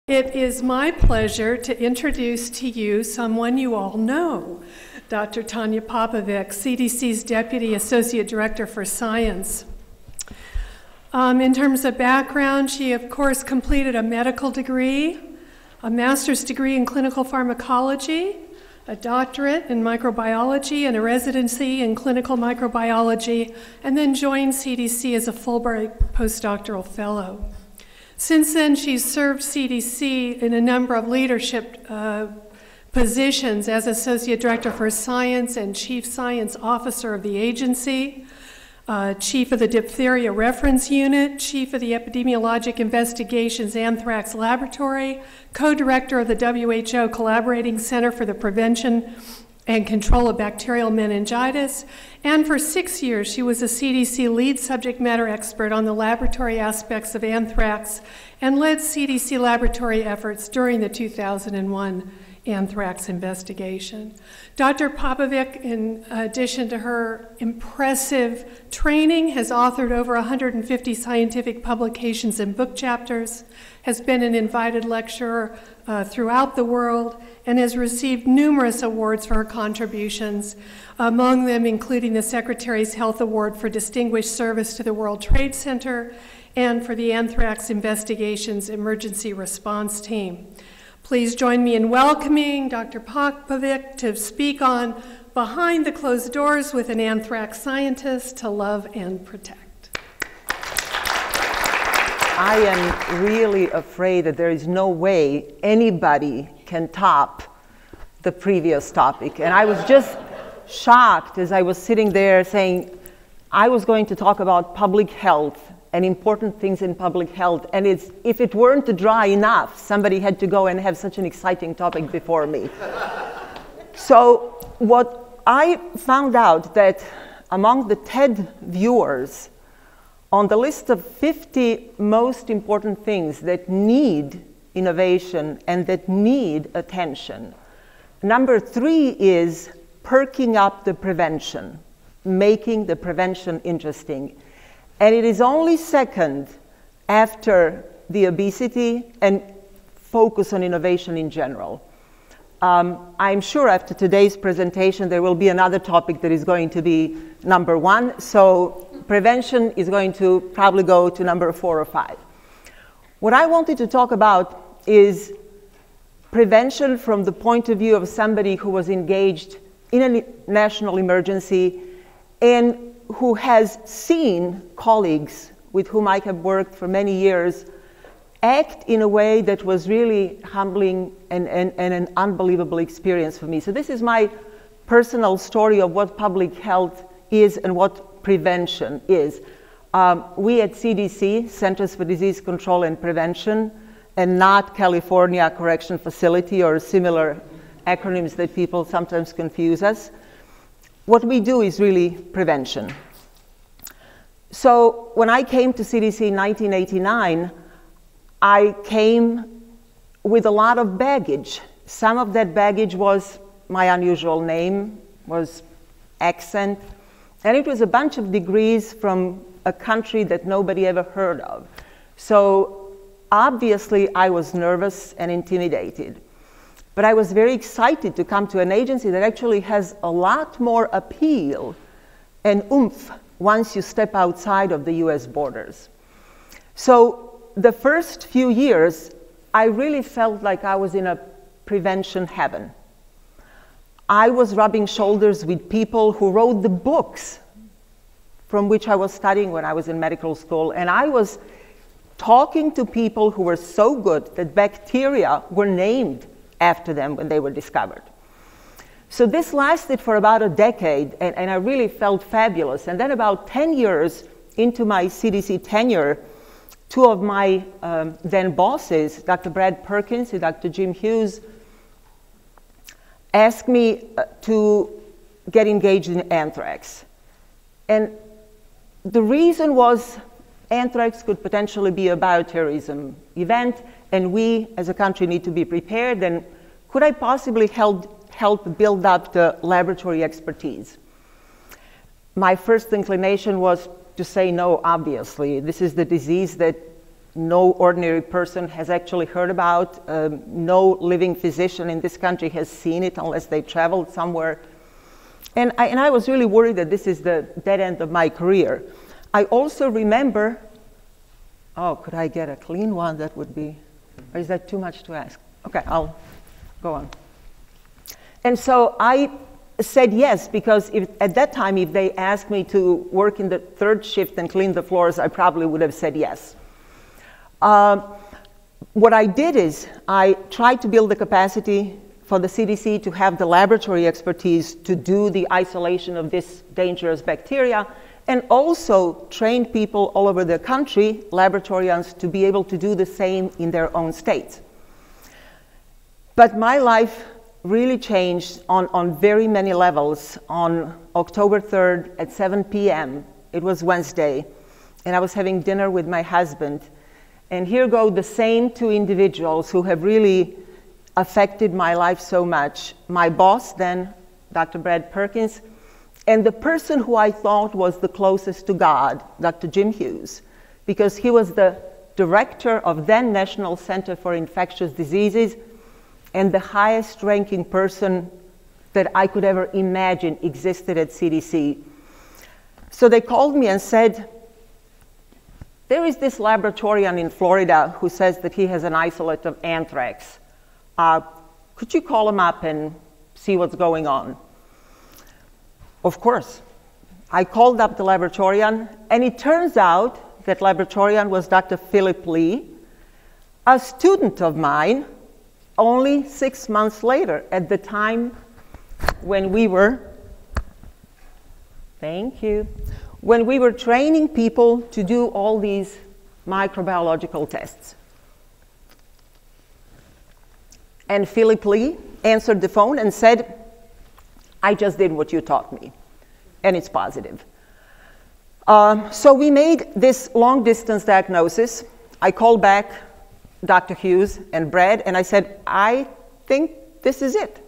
It is my pleasure to introduce to you someone you all know, Dr. Tanya Popovic, CDC's Deputy Associate Director for Science. In terms of background, she of course completed a medical degree, a master's degree in clinical pharmacology, a doctorate in microbiology, and a residency in clinical microbiology, and then joined CDC as a Fulbright postdoctoral fellow. Since then, she's served CDC in a number of leadership positions as Associate Director for Science and Chief Science Officer of the agency, Chief of the Diphtheria Reference Unit, Chief of the Epidemiologic Investigations Anthrax Laboratory, Co-Director of the WHO Collaborating Center for the Prevention and Control of Bacterial Meningitis, and for 6 years she was a CDC lead subject matter expert on the laboratory aspects of anthrax and led CDC laboratory efforts during the 2001 anthrax investigation. Dr. Popovic, in addition to her impressive training, has authored over 150 scientific publications and book chapters, has been an invited lecturer throughout the world, and has received numerous awards for her contributions, among them including the Secretary's Health Award for Distinguished Service to the World Trade Center and for the Anthrax Investigations Emergency Response Team. Please join me in welcoming Dr. Popovic to speak on Behind the Closed Doors with an Anthrax Scientist to Love and Protect. I am really afraid that there is no way anybody can top the previous topic. And I was just shocked as I was sitting there saying I was going to talk about public health and important things in public health. And if it weren't dry enough, somebody had to go and have such an exciting topic before me. So what I found out that among the TED viewers, on the list of 50 most important things that need innovation and that need attention, number 3 is perking up the prevention, making the prevention interesting. And it is only second after the obesity and focus on innovation in general. I'm sure after today's presentation there will be another topic that is going to be number 1. So prevention is going to probably go to number 4 or 5. What I wanted to talk about is prevention from the point of view of somebody who was engaged in a national emergency and who has seen colleagues with whom I have worked for many years act in a way that was really humbling and an unbelievable experience for me. So this is my personal story of what public health is and what prevention is. We at CDC, Centers for Disease Control and Prevention, and not California Correction Facility or similar acronyms that people sometimes confuse us, what we do is really prevention. So when I came to CDC in 1989, I came with a lot of baggage. Some of that baggage was my unusual name, was accent, and it was a bunch of degrees from a country that nobody ever heard of. So obviously I was nervous and intimidated. But I was very excited to come to an agency that actually has a lot more appeal and oomph once you step outside of the US borders. So the first few years, I really felt like I was in a prevention heaven. I was rubbing shoulders with people who wrote the books from which I was studying when I was in medical school, and I was talking to people who were so good that bacteria were named after them when they were discovered. So this lasted for about a decade, and I really felt fabulous. And then about 10 years into my CDC tenure, 2 of my then bosses, Dr. Brad Perkins and Dr. Jim Hughes, asked me to get engaged in anthrax. And the reason was anthrax could potentially be a bioterrorism event, and we as a country need to be prepared, and could I possibly help build up the laboratory expertise? My first inclination was to say no, obviously. This is the disease that no ordinary person has actually heard about. No living physician in this country has seen it unless they traveled somewhere. And I was really worried that this is the dead end of my career. I also remember, oh, could I get a clean one? That would be, or is that too much to ask? Okay, I'll go on. And so I said yes, because at that time, if they asked me to work in the third shift and clean the floors, I probably would have said yes. What I did is I tried to build the capacity for the CDC to have the laboratory expertise to do the isolation of this dangerous bacteria, and also trained people all over the country, laboratorians, to be able to do the same in their own states. But my life really changed on very many levels on October 3rd at 7 p.m. It was Wednesday, and I was having dinner with my husband. And here go the same two individuals who have really affected my life so much. My boss then, Dr. Brad Perkins, and the person who I thought was the closest to God, Dr. Jim Hughes, because he was the director of then National Center for Infectious Diseases and the highest ranking person that I could ever imagine existed at CDC. So they called me and said, there is this laboratorian in Florida who says that he has an isolate of anthrax. Could you call him up and see what's going on? Of course. I called up the laboratorian, and it turns out that laboratorian was Dr. Philip Lee, a student of mine, only 6 months later, at the time when we were, thank you, when we were training people to do all these microbiological tests. And Philip Lee answered the phone and said, I just did what you taught me, and it's positive. So we made this long-distance diagnosis. I called back Dr. Hughes and Brad, and I said, I think this is it.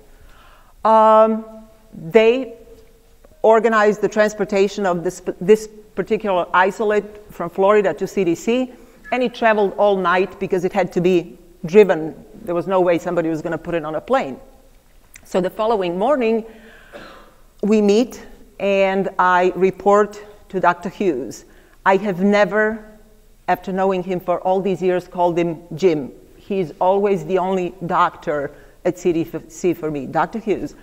They organized the transportation of this particular isolate from Florida to CDC, and it traveled all night because it had to be driven. There was no way somebody was going to put it on a plane. So the following morning, we meet, and I report to Dr. Hughes. I have never, after knowing him for all these years, called him Jim. He's always the only doctor at CDC for me, Dr. Hughes.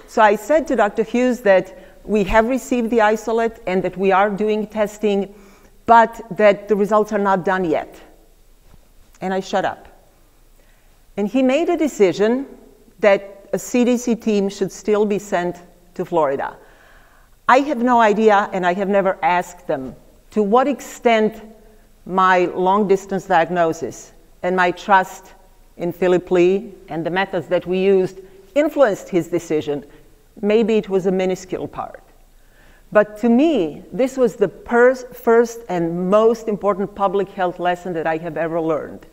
So I said to Dr. Hughes that we have received the isolate and that we are doing testing, but that the results are not done yet. And I shut up. And he made a decision that a CDC team should still be sent to Florida. I have no idea, and I have never asked them, to what extent my long-distance diagnosis and my trust in Philip Lee and the methods that we used influenced his decision. Maybe it was a minuscule part. But to me, this was the first and most important public health lesson that I have ever learned.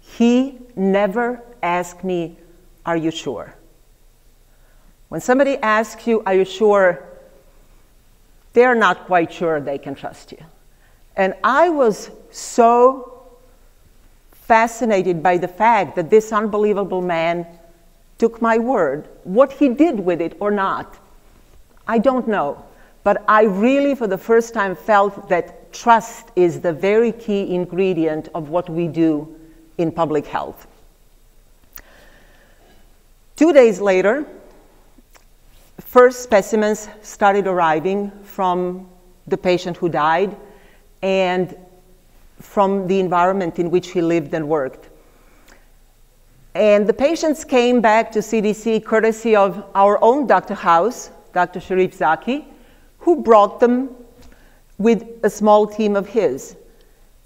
He never asked me, are you sure? When somebody asks you, are you sure, they're not quite sure they can trust you. And I was so fascinated by the fact that this unbelievable man took my word. What he did with it or not, I don't know. But I really, for the first time, felt that trust is the very key ingredient of what we do in public health. 2 days later, first specimens started arriving from the patient who died and from the environment in which he lived and worked. And the patients came back to CDC courtesy of our own Dr. House, Dr. Sharif Zaki, who brought them with a small team of his.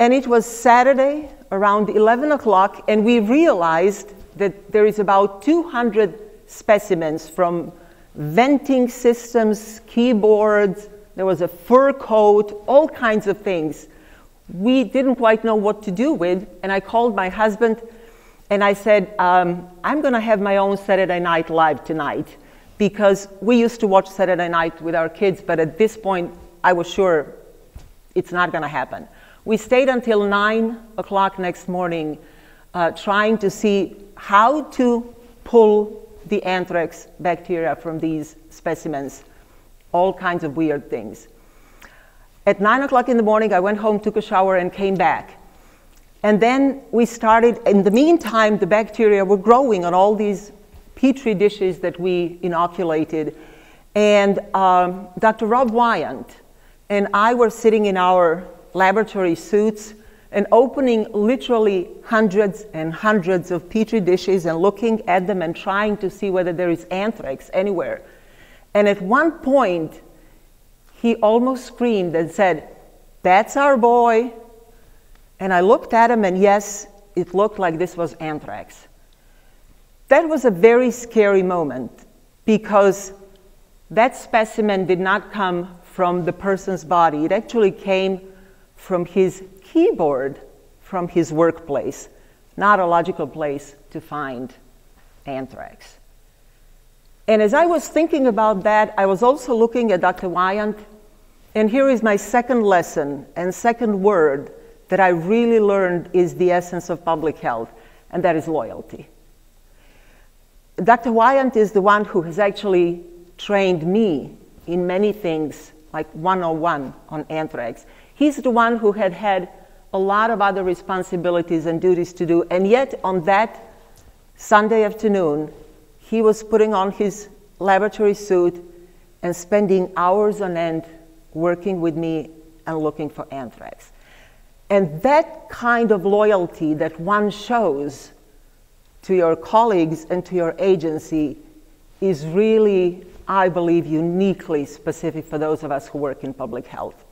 And it was Saturday around 11 o'clock, and we realized that there is about 200 specimens from venting systems, keyboards, there was a fur coat, all kinds of things. We didn't quite know what to do with, and I called my husband and I said, I'm going to have my own Saturday Night Live tonight, because we used to watch Saturday night with our kids, but at this point I was sure it's not going to happen. We stayed until 9 o'clock next morning trying to see how to pull the anthrax bacteria from these specimens, all kinds of weird things. At 9 o'clock in the morning, I went home, took a shower, and came back. And then we started, in the meantime, the bacteria were growing on all these Petri dishes that we inoculated. And Dr. Rob Wyant and I were sitting in our laboratory suits and opening literally hundreds and hundreds of Petri dishes and looking at them and trying to see whether there is anthrax anywhere. And at one point, he almost screamed and said, "That's our boy." And I looked at him, and yes, it looked like this was anthrax. That was a very scary moment because that specimen did not come from the person's body. It actually came from his keyboard, from his workplace. Not a logical place to find anthrax. And as I was thinking about that, I was also looking at Dr. Wyant, and here is my second lesson and second word that I really learned is the essence of public health, and that is loyalty. Dr. Wyant is the one who has actually trained me in many things, like 101 on anthrax. He's the one who had had a lot of other responsibilities and duties to do, and yet on that Sunday afternoon, he was putting on his laboratory suit and spending hours on end working with me and looking for anthrax. And that kind of loyalty that one shows to your colleagues and to your agency is really, I believe, uniquely specific for those of us who work in public health.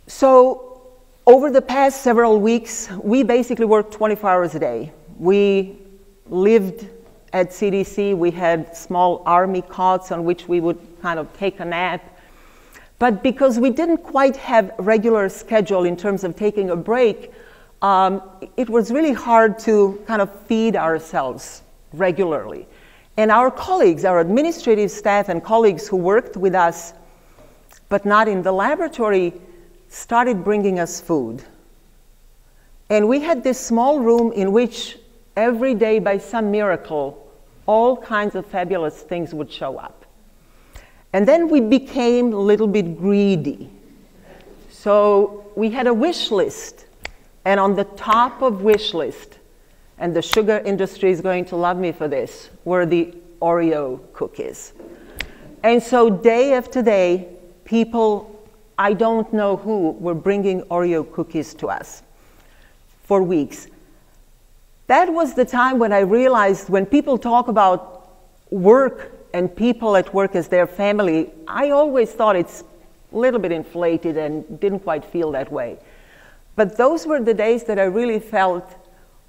So over the past several weeks, we basically worked 24 hours a day. We lived at CDC. We had small army cots on which we would kind of take a nap. But because we didn't quite have a regular schedule in terms of taking a break, it was really hard to kind of feed ourselves regularly. And our colleagues, our administrative staff and colleagues who worked with us, but not in the laboratory, started bringing us food. And we had this small room in which every day, by some miracle, all kinds of fabulous things would show up. And then we became a little bit greedy. So we had a wish list. And on the top of wish list, and the sugar industry is going to love me for this, were the Oreo cookies. And so day after day, people, I don't know who, were bringing Oreo cookies to us for weeks. That was the time when I realized when people talk about work and people at work as their family, I always thought it's a little bit inflated and didn't quite feel that way. But those were the days that I really felt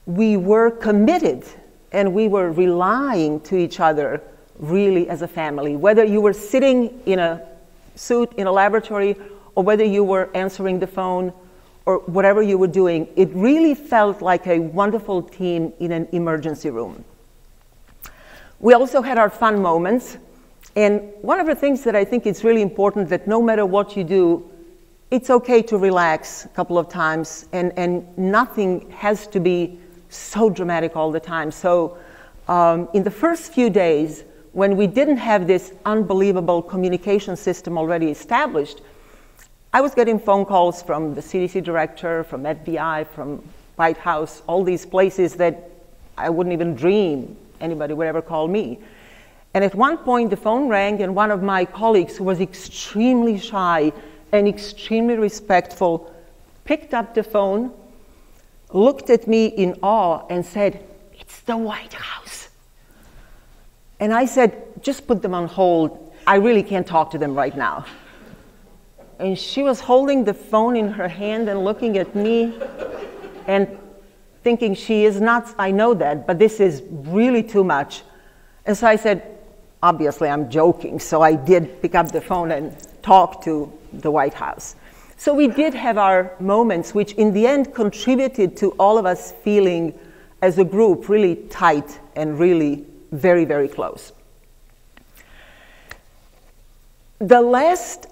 we were committed and we were relying to each other really as a family. Whether you were sitting in a suit in a laboratory or whether you were answering the phone or whatever you were doing, it really felt like a wonderful team in an emergency room. We also had our fun moments. And one of the things that I think is really important, that no matter what you do, it's okay to relax a couple of times, and nothing has to be so dramatic all the time. So in the first few days, when we didn't have this unbelievable communication system already established, I was getting phone calls from the CDC director, from FBI, from White House, all these places that I wouldn't even dream anybody would ever call me. And at one point, the phone rang, and one of my colleagues, who was extremely shy and extremely respectful, picked up the phone, looked at me in awe, and said, "It's the White House." And I said, "Just put them on hold. I really can't talk to them right now." And she was holding the phone in her hand and looking at me and thinking, she is nuts, I know that, but this is really too much. And so I said, obviously I'm joking, so I did pick up the phone and talk to the White House. So we did have our moments, which in the end contributed to all of us feeling as a group really tight and really very, very close. The last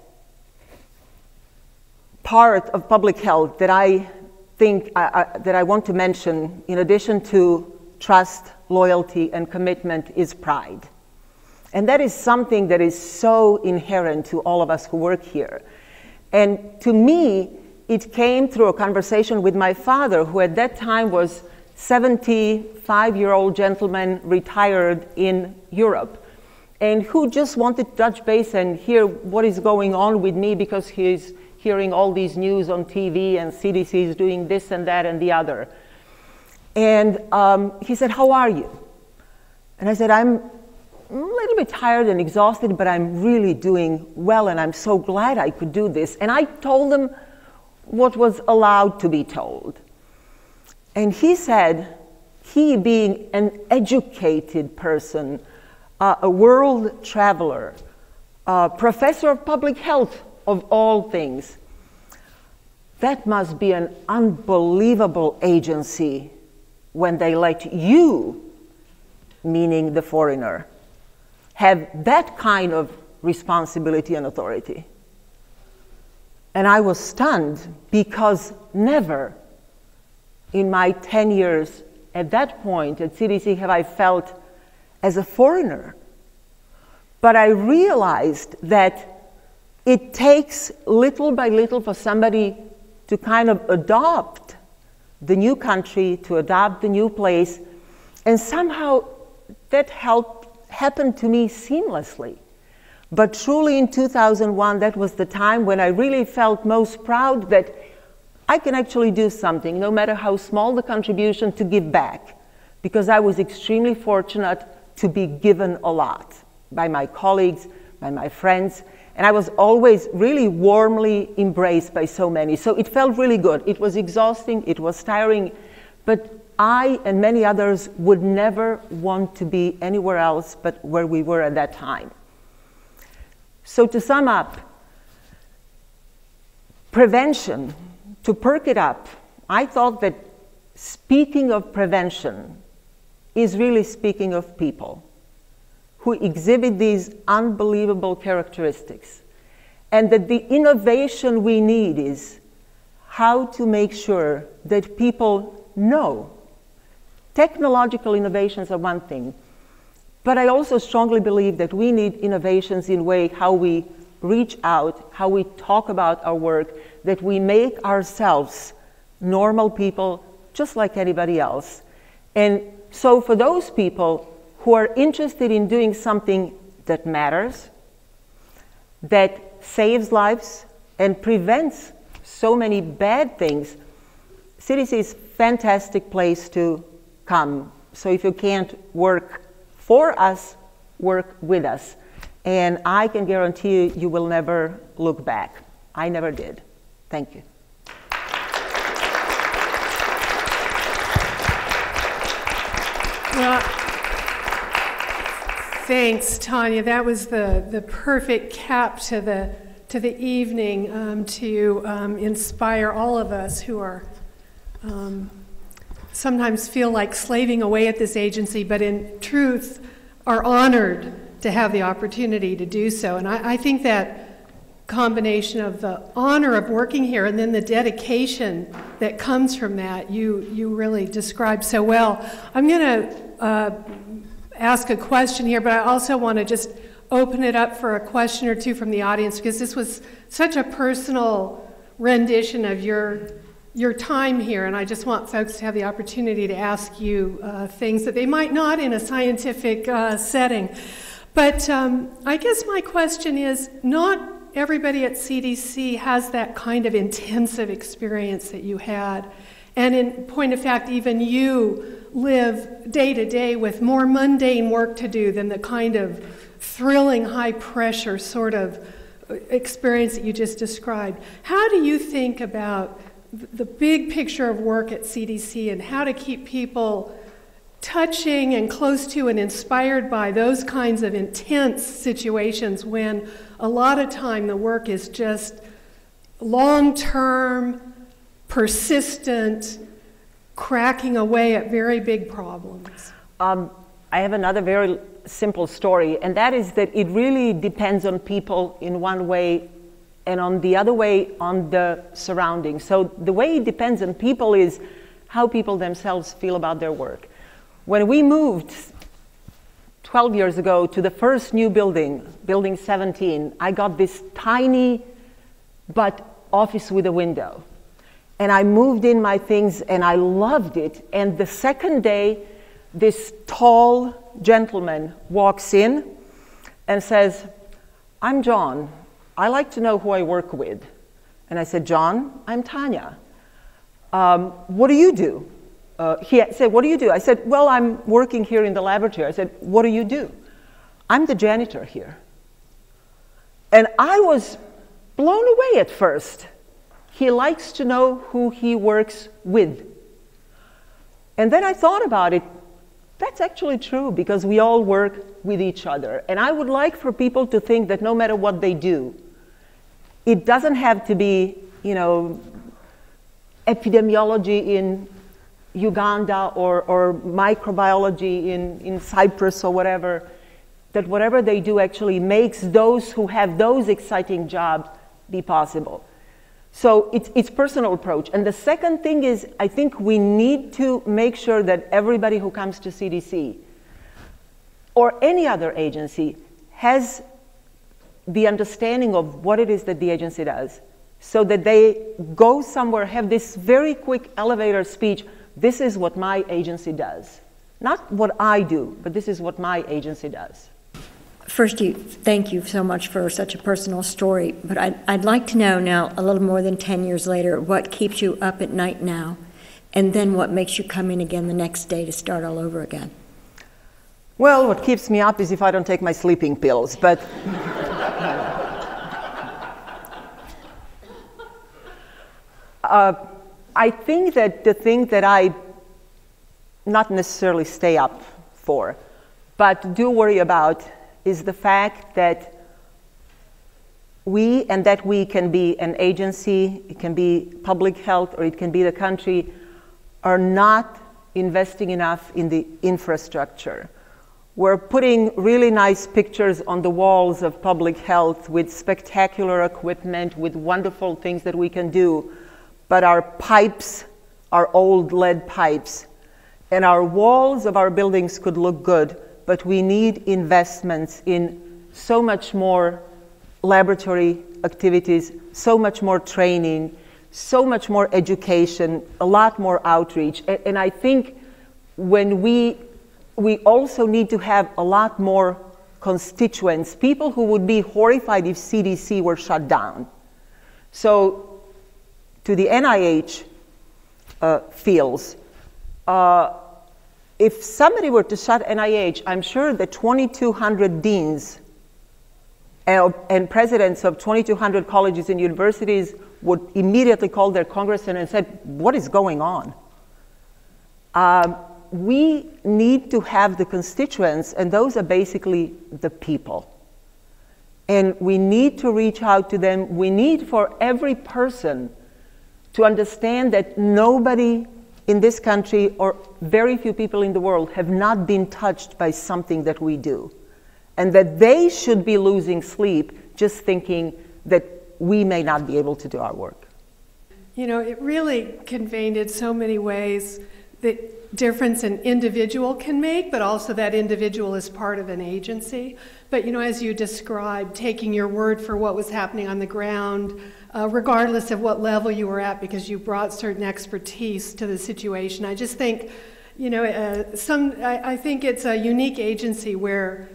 part of public health that I think that I want to mention, in addition to trust, loyalty, and commitment, is pride. And that is something that is so inherent to all of us who work here. And to me, it came through a conversation with my father, who at that time was 75-year-old gentleman retired in Europe, and who just wanted to touch base and hear what is going on with me, because he's hearing all these news on TV and CDC is doing this and that and the other. And he said, "How are you?" And I said, "I'm a little bit tired and exhausted, but I'm really doing well, and I'm so glad I could do this." And I told him what was allowed to be told. And he said, he being an educated person, a world traveler, a professor of public health of all things, "That must be an unbelievable agency when they let you," meaning the foreigner, "have that kind of responsibility and authority." And I was stunned, because never in my 10 years at that point at CDC have I felt as a foreigner. But I realized that it takes little by little for somebody to kind of adopt the new country, to adopt the new place, and somehow that happened to me seamlessly. But truly in 2001, that was the time when I really felt most proud that I can actually do something, no matter how small the contribution, to give back, because I was extremely fortunate to be given a lot by my colleagues, by my friends, and I was always really warmly embraced by so many. So it felt really good. It was exhausting, it was tiring, but I and many others would never want to be anywhere else but where we were at that time. So to sum up, prevention, to perk it up, I thought that speaking of prevention is really speaking of people who exhibit these unbelievable characteristics, and that the innovation we need is how to make sure that people know. Technological innovations are one thing, but I also strongly believe that we need innovations in way how we reach out, how we talk about our work, that we make ourselves normal people just like anybody else. And so for those people who are interested in doing something that matters, that saves lives and prevents so many bad things, CDC is a fantastic place to come. So if you can't work for us, work with us. And I can guarantee you, you will never look back. I never did. Thank you. Well, thanks, Tanya. That was the perfect cap to the evening, to inspire all of us who are sometimes feel like slaving away at this agency, but in truth are honored to have the opportunity to do so. And I think that combination of the honor of working here and then the dedication that comes from that, you really described so well. I'm going to ask a question here, but I also want to just open it up for a question or two from the audience, because this was such a personal rendition of your time here, and I just want folks to have the opportunity to ask you things that they might not in a scientific setting. But I guess my question is, not everybody at CDC has that kind of intensive experience that you had. And in point of fact, even you live day to day with more mundane work to do than the kind of thrilling, high pressure sort of experience that you just described. How do you think about the big picture of work at CDC and how to keep people touching and close to and inspired by those kinds of intense situations when a lot of time the work is just long-term, persistent, cracking away at very big problems? I have another very simple story, and that is that it really depends on people in one way and on the other way on the surroundings. So the way it depends on people is how people themselves feel about their work. When we moved 12 years ago to the first new building, Building 17, I got this tiny but office with a window. And I moved in my things and I loved it. And the second day, this tall gentleman walks in and says, "I'm John. I like to know who I work with." And I said, "John, I'm Tanya. What do you do?" He said, "What do you do?" I said, "Well, I'm working here in the laboratory." I said, "What do you do?" "I'm the janitor here." And I was blown away at first. He likes to know who he works with. And then I thought about it. That's actually true, because we all work with each other. And I would like for people to think that no matter what they do, it doesn't have to be, epidemiology in Uganda or microbiology in Cyprus or whatever, that whatever they do actually makes those who have those exciting jobs be possible. So it's personal approach. And the second thing is, I think we need to make sure that everybody who comes to CDC or any other agency has the understanding of what it is that the agency does, so that they go somewhere, have this very quick elevator speech: "This is what my agency does." Not what I do, but this is what my agency does. First, thank you so much for such a personal story, but I'd like to know now, a little more than 10 years later, what keeps you up at night now, and then what makes you come in again the next day to start all over again? Well, what keeps me up is if I don't take my sleeping pills, but I think that the thing that I not necessarily stay up for, but do worry about, is the fact that we can be an agency, it can be public health, or it can be the country, are not investing enough in the infrastructure. We're putting really nice pictures on the walls of public health with spectacular equipment, with wonderful things that we can do, but our pipes are old lead pipes. And our walls of our buildings could look good, but we need investments in so much more laboratory activities, so much more training, so much more education, a lot more outreach. And I think when we also need to have a lot more constituents, people who would be horrified if CDC were shut down. So to the NIH fields, if somebody were to shut NIH, I'm sure the 2,200 deans and presidents of 2,200 colleges and universities would immediately call their congressman and said, "What is going on?" We need to have the constituents, and those are basically the people. And we need to reach out to them. We need for every person to understand that nobody in this country, or very few people in the world, have not been touched by something that we do. And that they should be losing sleep just thinking that we may not be able to do our work. It really conveyed in so many ways the difference an individual can make, but also that individual is part of an agency. But as you described, taking your word for what was happening on the ground, regardless of what level you were at, because you brought certain expertise to the situation. I just think, I think it's a unique agency where,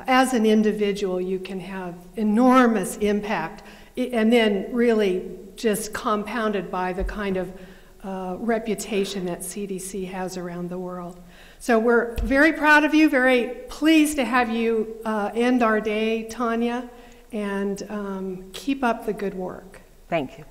as an individual, you can have enormous impact, and then really just compounded by the kind of reputation that CDC has around the world. So we're very proud of you, very pleased to have you end our day, Tanya, and keep up the good work. Thank you.